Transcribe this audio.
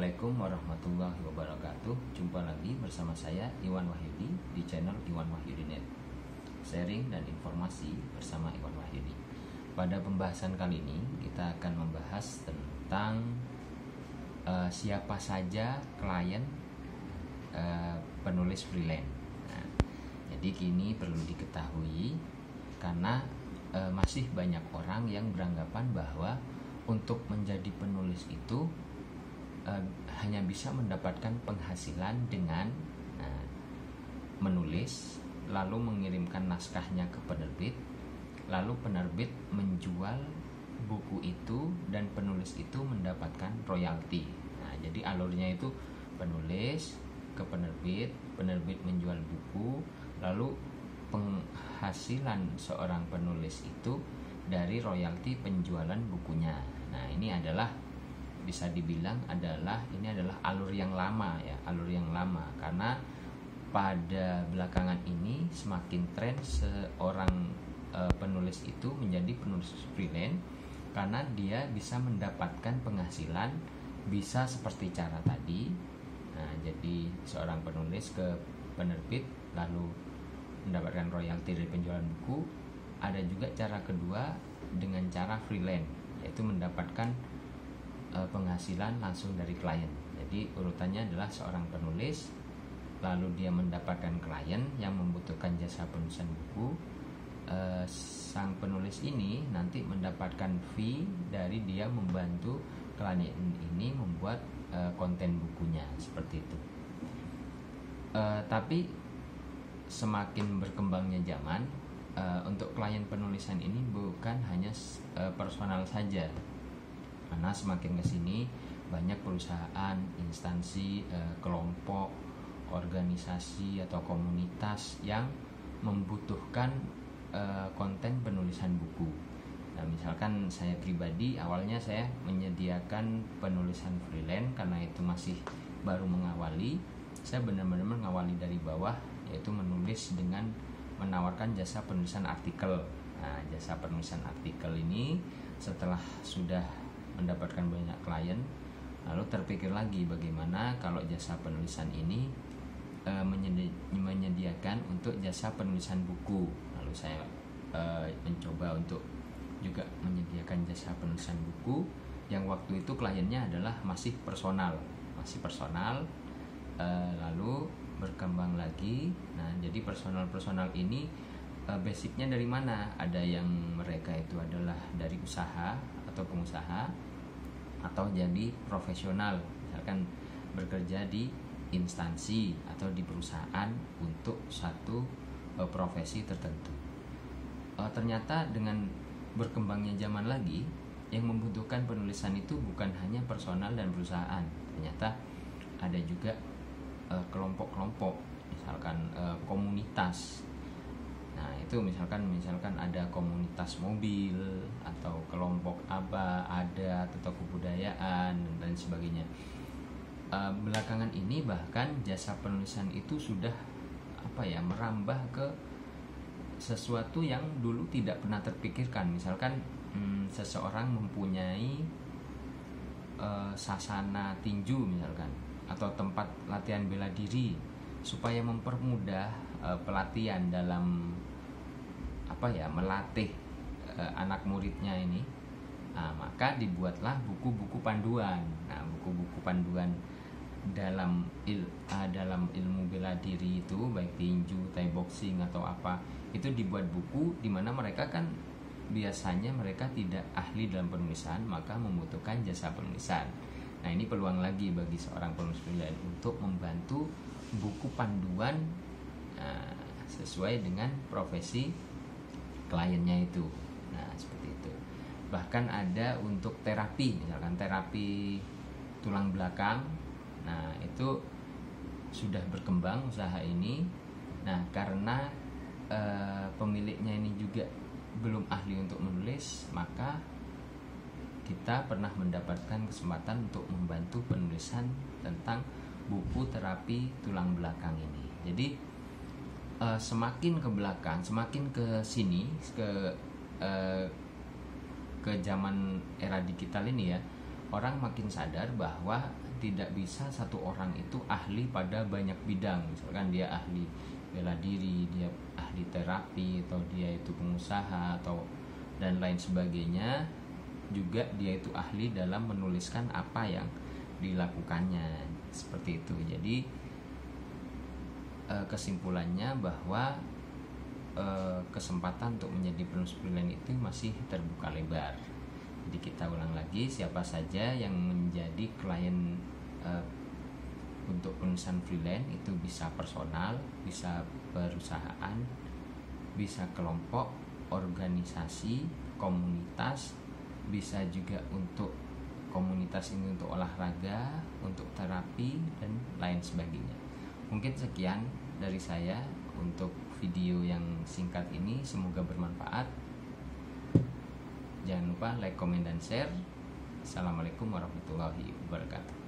Assalamualaikum warahmatullahi wabarakatuh. Jumpa lagi bersama saya Iwan Wahyudi di channel Iwan Wahyudi Net. Sharing dan informasi bersama Iwan Wahyudi. Pada pembahasan kali ini kita akan membahas tentang siapa saja klien penulis freelance. Nah, jadi kini perlu diketahui karena masih banyak orang yang beranggapan bahwa untuk menjadi penulis itu hanya bisa mendapatkan penghasilan dengan menulis, lalu mengirimkan naskahnya ke penerbit, lalu penerbit menjual buku itu dan penulis itu mendapatkan royalti. Nah, jadi alurnya itu penulis ke penerbit, penerbit menjual buku, lalu penghasilan seorang penulis itu dari royalti penjualan bukunya. Nah, ini adalah bisa dibilang ini adalah alur yang lama ya, alur yang lama karena pada belakangan ini semakin tren seorang penulis itu menjadi penulis freelance karena dia bisa mendapatkan penghasilan bisa seperti cara tadi. Nah, jadi seorang penulis ke penerbit lalu mendapatkan royalti dari penjualan buku. Ada juga cara kedua dengan cara freelance, yaitu mendapatkan penghasilan langsung dari klien. Jadi urutannya adalah seorang penulis, lalu dia mendapatkan klien yang membutuhkan jasa penulisan buku. Sang penulis ini nanti mendapatkan fee dari dia membantu klien ini membuat konten bukunya, seperti itu. Tapi semakin berkembangnya zaman, untuk klien penulisan ini bukan hanya personal saja. Karena semakin kesini banyak perusahaan, instansi, kelompok, organisasi atau komunitas yang membutuhkan konten penulisan buku. Nah, misalkan saya pribadi awalnya saya menyediakan penulisan freelance karena itu masih baru mengawali. Saya benar-benar mengawali dari bawah, yaitu menulis dengan menawarkan jasa penulisan artikel. Nah, jasa penulisan artikel ini setelah sudah mendapatkan banyak klien, lalu terpikir lagi bagaimana kalau jasa penulisan ini menyediakan untuk jasa penulisan buku. Lalu saya mencoba untuk juga menyediakan jasa penulisan buku yang waktu itu kliennya adalah masih personal, lalu berkembang lagi. Nah, jadi personal ini basicnya dari mana? Ada yang mereka itu adalah dari usaha atau pengusaha, atau jadi profesional, misalkan bekerja di instansi atau di perusahaan untuk satu profesi tertentu. Ternyata dengan berkembangnya zaman lagi, yang membutuhkan penulisan itu bukan hanya personal dan perusahaan. Ternyata ada juga kelompok-kelompok, misalkan komunitas. Nah, itu misalkan ada komunitas mobil atau kelompok adat atau kebudayaan dan sebagainya. Belakangan ini bahkan jasa penulisan itu sudah merambah ke sesuatu yang dulu tidak pernah terpikirkan. Misalkan seseorang mempunyai sasana tinju misalkan, atau tempat latihan bela diri supaya mempermudah pelatihan dalam melatih anak muridnya ini. Nah, maka dibuatlah buku-buku panduan. Nah, buku-buku panduan dalam ilmu bela diri itu, baik tinju, thai boxing atau apa, itu dibuat buku di mana mereka kan biasanya mereka tidak ahli dalam penulisan, maka membutuhkan jasa penulisan. Nah, ini peluang lagi bagi seorang penulis freelance untuk membantu buku panduan sesuai dengan profesi kliennya itu. Nah, seperti itu. Bahkan ada untuk terapi, misalkan terapi tulang belakang. Nah, itu sudah berkembang usaha ini. Nah, karena pemiliknya ini juga belum ahli untuk menulis, maka kita pernah mendapatkan kesempatan untuk membantu penulisan tentang buku terapi tulang belakang ini. Jadi semakin ke belakang, semakin ke sini, ke zaman era digital ini ya, orang makin sadar bahwa tidak bisa satu orang itu ahli pada banyak bidang. Misalkan dia ahli bela diri, dia ahli terapi, atau dia itu pengusaha atau dan lain sebagainya. Juga dia itu ahli dalam menuliskan apa yang dilakukannya, seperti itu. Jadi kesimpulannya bahwa kesempatan untuk menjadi penulis freelance itu masih terbuka lebar. Jadi kita ulang lagi, siapa saja yang menjadi klien untuk penulisan freelance itu bisa personal, bisa perusahaan, bisa kelompok, organisasi, komunitas, bisa juga untuk komunitas ini untuk olahraga, untuk terapi dan lain sebagainya. Mungkin sekian dari saya untuk video yang singkat ini, semoga bermanfaat. Jangan lupa like, comment, dan share. Assalamualaikum warahmatullahi wabarakatuh.